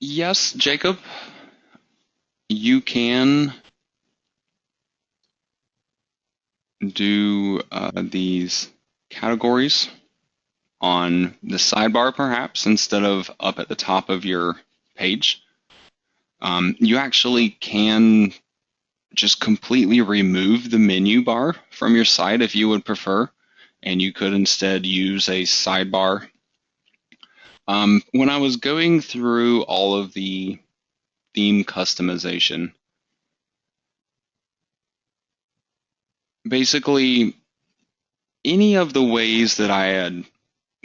Yes, Jacob, you can do these categories on the sidebar, perhaps, instead of up at the top of your page. You actually can just completely remove the menu bar from your site if you would prefer, and you could instead use a sidebar. When I was going through all of the theme customization, basically any of the ways that I had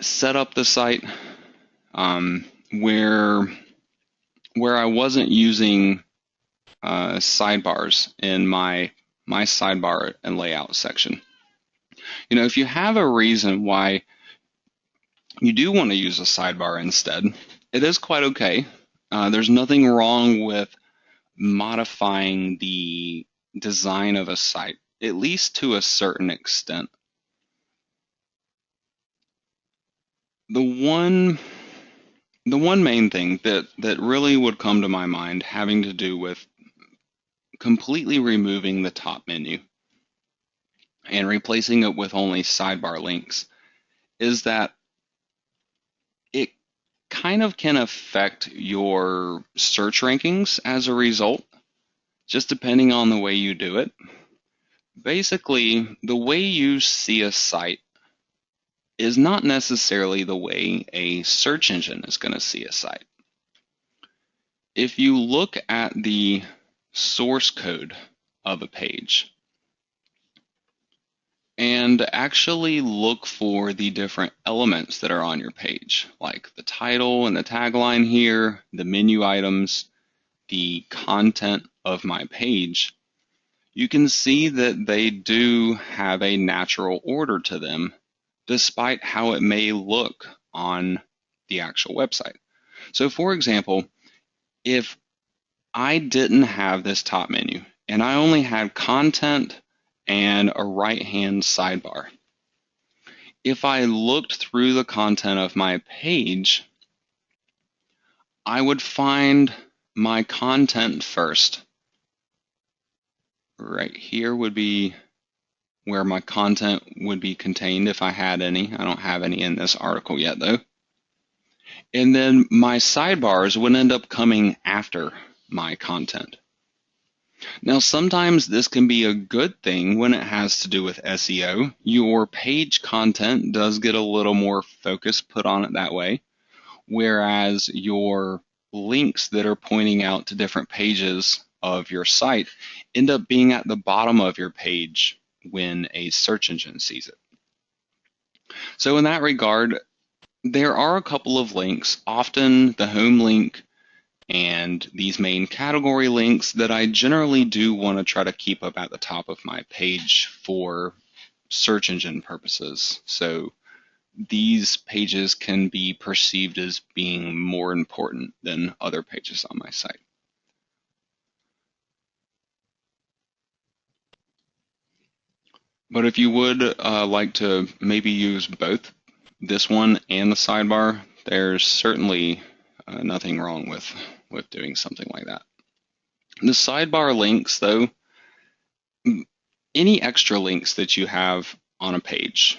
set up the site um, where I wasn't using sidebars in my sidebar and layout section. You know, if you have a reason why you do want to use a sidebar instead, it is quite okay. There's nothing wrong with modifying the design of a site, at least to a certain extent. The one the one main thing that really would come to my mind having to do with completely removing the top menu and replacing it with only sidebar links is that it kind of can affect your search rankings as a result, just depending on the way you do it. Basically, the way you see a site is not necessarily the way a search engine is going to see a site. If you look at the source code of a page and actually look for the different elements that are on your page, like the title and the tagline here, the menu items, the content of my page, you can see that they do have a natural order to them, despite how it may look on the actual website. So for example, if I didn't have this top menu and I only had content and a right-hand sidebar, if I looked through the content of my page, I would find my content first. Right here would be where my content would be contained if I had any. I don't have any in this article yet, though. And then my sidebars would end up coming after my content. Now, sometimes this can be a good thing when it has to do with SEO. Your page content does get a little more focus put on it that way, whereas your links that are pointing out to different pages of your site end up being at the bottom of your page when a search engine sees it. So in that regard, there are a couple of links, often the home link and these main category links, that I generally do want to try to keep up at the top of my page for search engine purposes. So these pages can be perceived as being more important than other pages on my site. But if you would like to maybe use both this one and the sidebar, there's certainly nothing wrong with doing something like that. The sidebar links, though, any extra links that you have on a page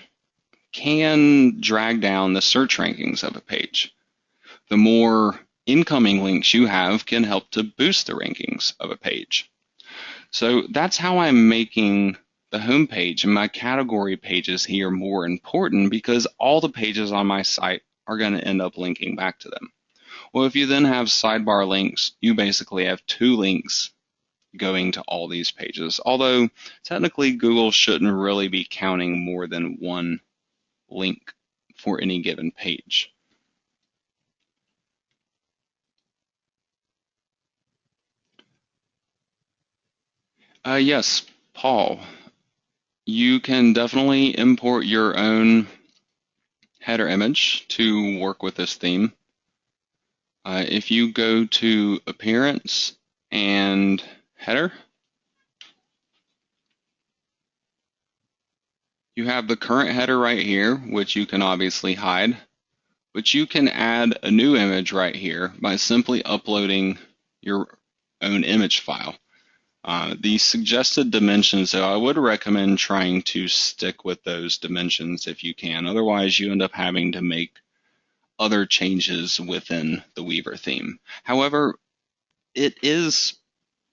can drag down the search rankings of a page. The more incoming links you have can help to boost the rankings of a page. So that's how I'm making the home page and my category pages here more important, because all the pages on my site are going to end up linking back to them. Well, if you then have sidebar links, you basically have two links going to all these pages, although technically Google shouldn't really be counting more than one link for any given page. Yes, Paul, you can definitely import your own header image to work with this theme. If you go to Appearance and Header, you have the current header right here, which you can obviously hide. But you can add a new image right here by simply uploading your own image file. The suggested dimensions, though, I would recommend trying to stick with those dimensions if you can. Otherwise, you end up having to make other changes within the Weaver theme. However, it is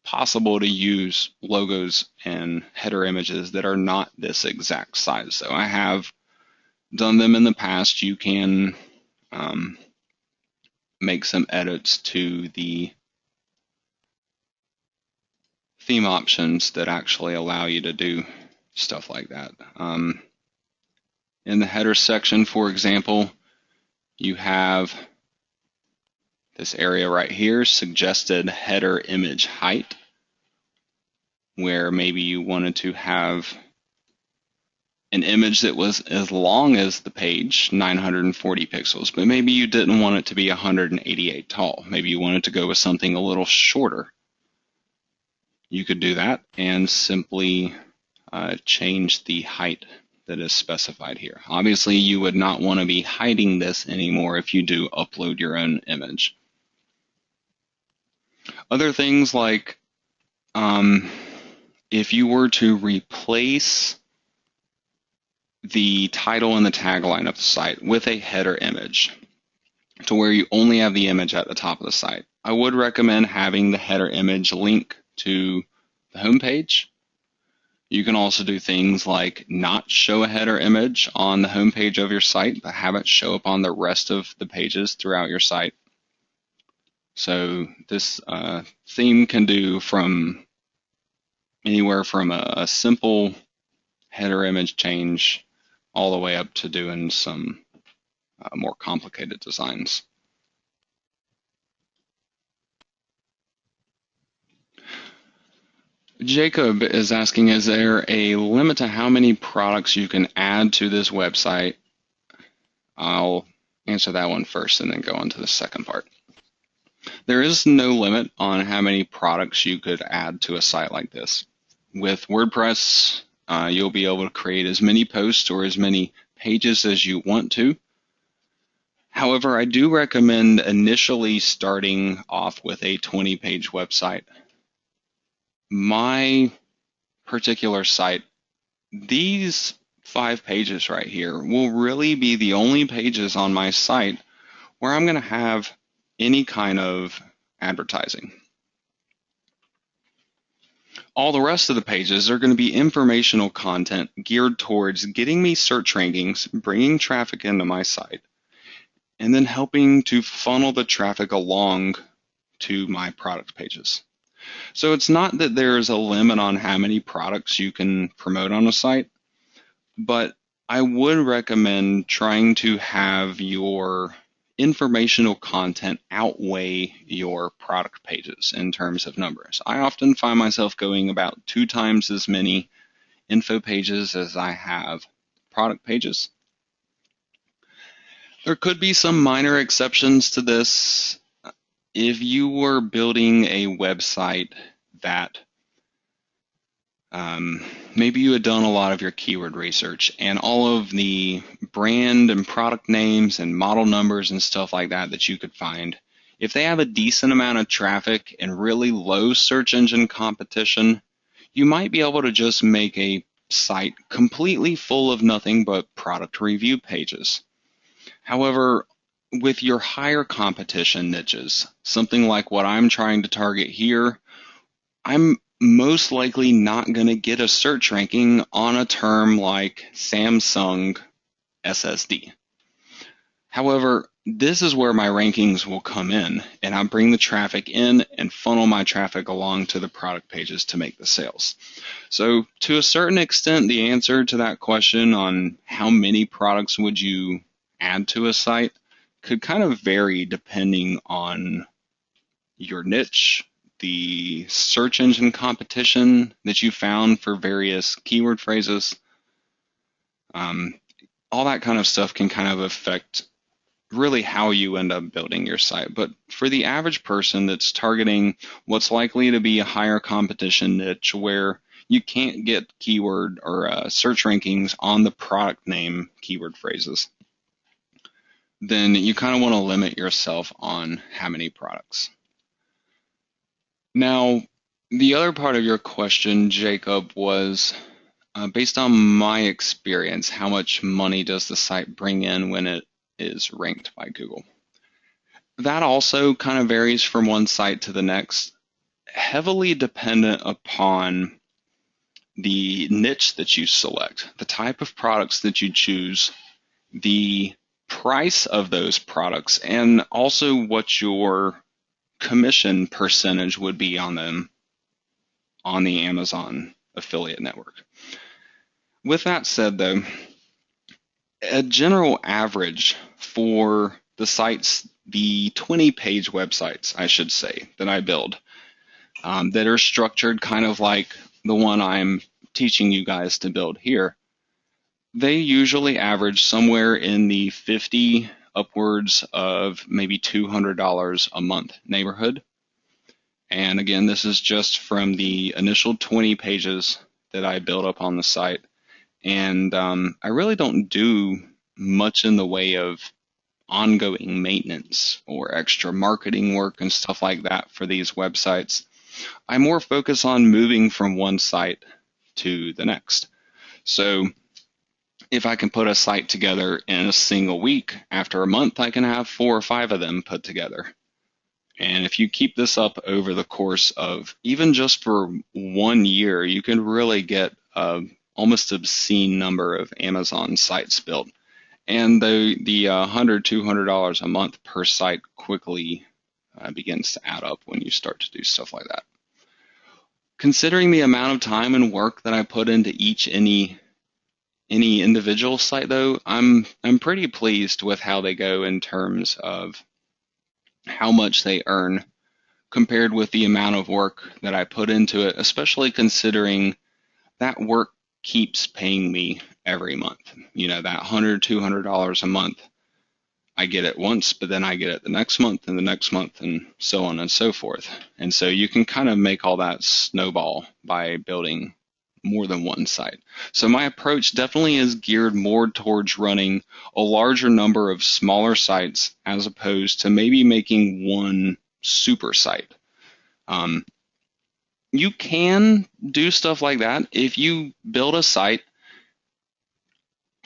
possible to use logos and header images that are not this exact size. So I have done them in the past. You can make some edits to the theme options that actually allow you to do stuff like that. In the header section, for example, you have this area right here, suggested header image height, where maybe you wanted to have an image that was as long as the page, 940 pixels, but maybe you didn't want it to be 188 tall. Maybe you wanted to go with something a little shorter. You could do that and simply change the height that is specified here. Obviously, you would not want to be hiding this anymore if you do upload your own image. Other things like if you were to replace the title and the tagline of the site with a header image to where you only have the image at the top of the site, I would recommend having the header image link to the home page. You can also do things like not show a header image on the home page of your site, but have it show up on the rest of the pages throughout your site. So this theme can do from anywhere from a simple header image change all the way up to doing some more complicated designs. Jacob is asking, is there a limit to how many products you can add to this website? I'll answer that one first and then go on to the second part. There is no limit on how many products you could add to a site like this. With WordPress, you'll be able to create as many posts or as many pages as you want to. However, I do recommend initially starting off with a 20-page website. My particular site, these 5 pages right here will really be the only pages on my site where I'm going to have any kind of advertising. All the rest of the pages are going to be informational content geared towards getting me search rankings, bringing traffic into my site, and then helping to funnel the traffic along to my product pages. So it's not that there's a limit on how many products you can promote on a site, but I would recommend trying to have your informational content outweigh your product pages in terms of numbers. I often find myself going about 2 times as many info pages as I have product pages. There could be some minor exceptions to this. If you were building a website that maybe you had done a lot of your keyword research and all of the brand and product names and model numbers and stuff like that that you could find, if they have a decent amount of traffic and really low search engine competition, you might be able to just make a site completely full of nothing but product review pages. However, with your higher competition niches, something like what I'm trying to target here, I'm most likely not going to get a search ranking on a term like Samsung SSD. However, this is where my rankings will come in, and I bring the traffic in and funnel my traffic along to the product pages to make the sales. So to a certain extent, the answer to that question on how many products would you add to a site could kind of vary depending on your niche, the search engine competition that you found for various keyword phrases. All that kind of stuff can kind of affect really how you end up building your site. But for the average person that's targeting what's likely to be a higher competition niche where you can't get keyword or search rankings on the product name keyword phrases, then you kind of want to limit yourself on how many products. Now, the other part of your question, Jacob, was based on my experience, how much money does the site bring in when it is ranked by Google? That also kind of varies from one site to the next, heavily dependent upon the niche that you select, the type of products that you choose, the price of those products, and also what your commission percentage would be on them on the Amazon affiliate network. With that said, though, a general average for the sites, the 20-page websites, I should say, that I build, that are structured kind of like the one I'm teaching you guys to build here, they usually average somewhere in the 50 upwards of maybe $200 a month neighborhood. And again, this is just from the initial 20 pages that I build up on the site. And I really don't do much in the way of ongoing maintenance or extra marketing work and stuff like that for these websites. I more focus on moving from one site to the next. So if I can put a site together in a single week, after a month, I can have 4 or 5 of them put together. And if you keep this up over the course of even just for 1 year, you can really get an almost obscene number of Amazon sites built. And the $100, $200 a month per site quickly begins to add up when you start to do stuff like that. Considering the amount of time and work that I put into any individual site, though, I'm pretty pleased with how they go in terms of how much they earn compared with the amount of work that I put into it, especially considering that work keeps paying me every month. You know, that $100, $200 a month, I get it once, but then I get it the next month and the next month and so on and so forth. And so you can kind of make all that snowball by building more than one site. So my approach definitely is geared more towards running a larger number of smaller sites as opposed to maybe making one super site. You can do stuff like that if you build a site.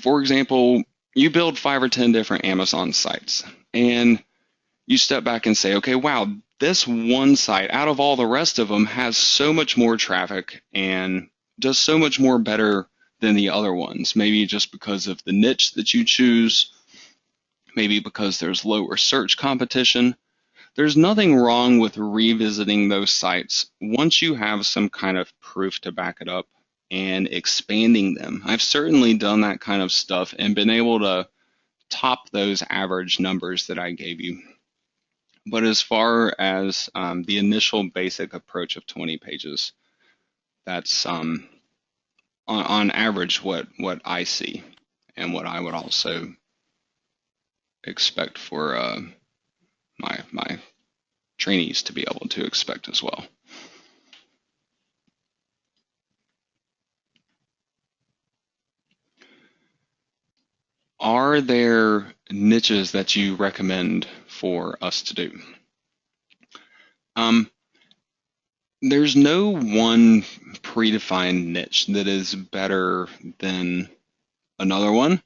For example, you build 5 or 10 different Amazon sites and you step back and say, okay, wow, this one site out of all the rest of them has so much more traffic and does so much more better than the other ones. Maybe just because of the niche that you choose, maybe because there's lower search competition. There's nothing wrong with revisiting those sites once you have some kind of proof to back it up and expanding them. I've certainly done that kind of stuff and been able to top those average numbers that I gave you. But as far as the initial basic approach of 20 pages, that's on average what I see and what I would also expect for my trainees to be able to expect as well. Are there niches that you recommend for us to do? There's no one predefined niche that is better than another one.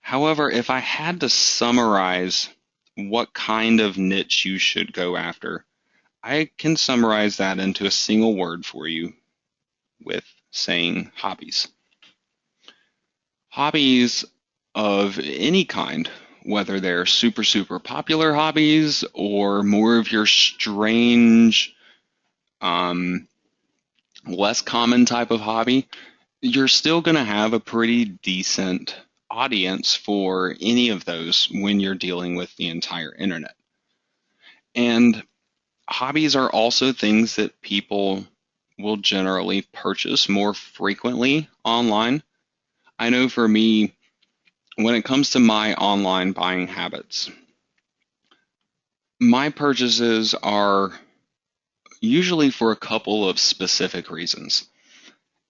However, if I had to summarize what kind of niche you should go after, I can summarize that into a single word for you with saying hobbies. Hobbies of any kind, whether they're super, super popular hobbies or more of your strange, less common type of hobby, you're still going to have a pretty decent audience for any of those when you're dealing with the entire internet. And hobbies are also things that people will generally purchase more frequently online. I know for me, when it comes to my online buying habits, my purchases are usually for a couple of specific reasons.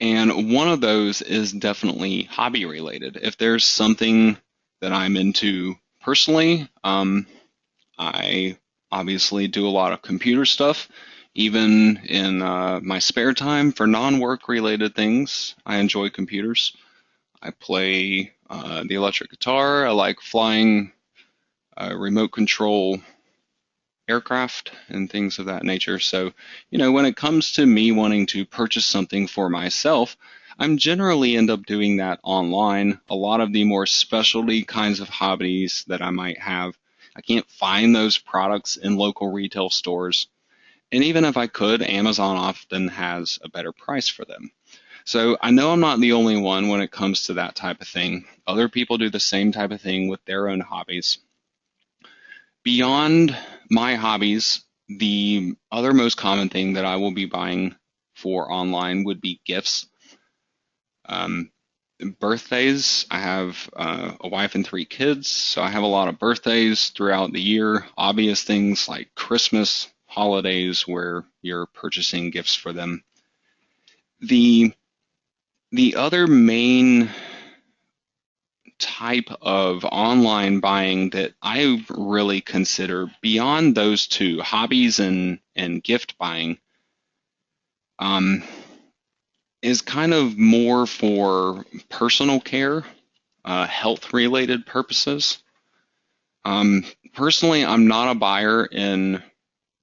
And one of those is definitely hobby related. If there's something that I'm into Personally, I obviously do a lot of computer stuff. Even in my spare time for non-work related things, I enjoy computers. I play the electric guitar. I like flying remote control aircraft and things of that nature. So, when it comes to me wanting to purchase something for myself, I'm generally end up doing that online. A lot of the more specialty kinds of hobbies that I might have, I can't find those products in local retail stores. And even if I could, Amazon often has a better price for them. So I know I'm not the only one when it comes to that type of thing. Other people do the same type of thing with their own hobbies. Beyond my hobbies, the other most common thing that I will be buying for online would be gifts. Um, Birthdays. I have a wife and 3 kids, so I have a lot of birthdays throughout the year. Obvious things like Christmas, holidays, where you're purchasing gifts for them. The the other main type of online buying that I really consider beyond those two, hobbies and gift buying, um, is kind of more for personal care, health related purposes. Personally, I'm not a buyer in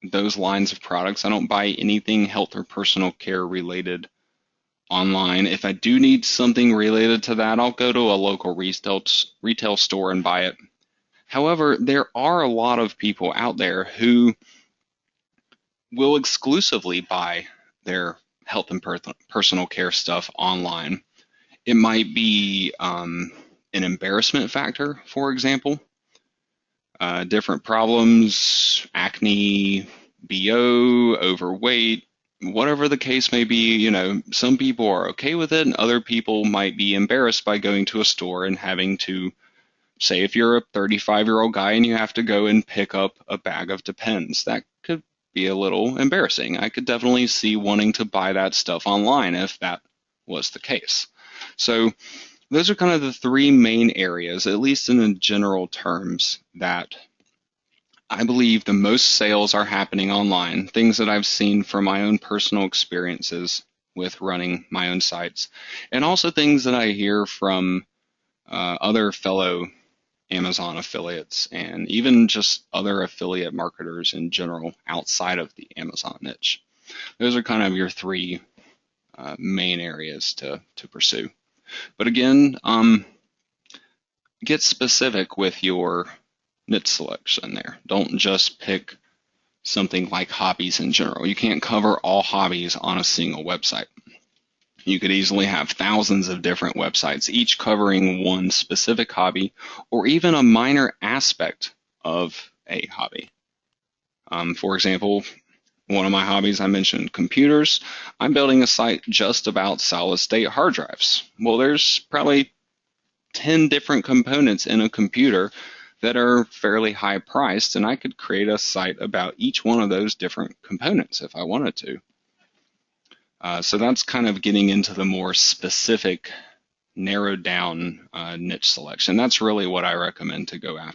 those lines of products. I don't buy anything health or personal care related online. If I do need something related to that, I'll go to a local retail store and buy it. However, there are a lot of people out there who will exclusively buy their health and personal care stuff online. It might be an embarrassment factor, for example. Different problems, acne, BO, overweight, whatever the case may be, some people are okay with it, and other people might be embarrassed by going to a store and having to, say, if you're a 35-year-old guy and you have to go and pick up a bag of Depends, that could be a little embarrassing. I could definitely see wanting to buy that stuff online if that was the case. So those are kind of the 3 main areas, at least in the general terms, that I believe the most sales are happening online, things that I've seen from my own personal experiences with running my own sites, and also things that I hear from other fellow Amazon affiliates and even just other affiliate marketers in general outside of the Amazon niche. Those are kind of your 3 main areas to pursue. But again, get specific with your niche selection there. Don't just pick something like hobbies in general. You can't cover all hobbies on a single website. You could easily have thousands of different websites, each covering one specific hobby or even a minor aspect of a hobby. For example, one of my hobbies I mentioned, computers. I'm building a site just about solid state hard drives. Well, there's probably 10 different components in a computer that are fairly high priced, and I could create a site about each one of those different components if I wanted to. So that's kind of getting into the more specific, narrowed down niche selection. That's really what I recommend to go after.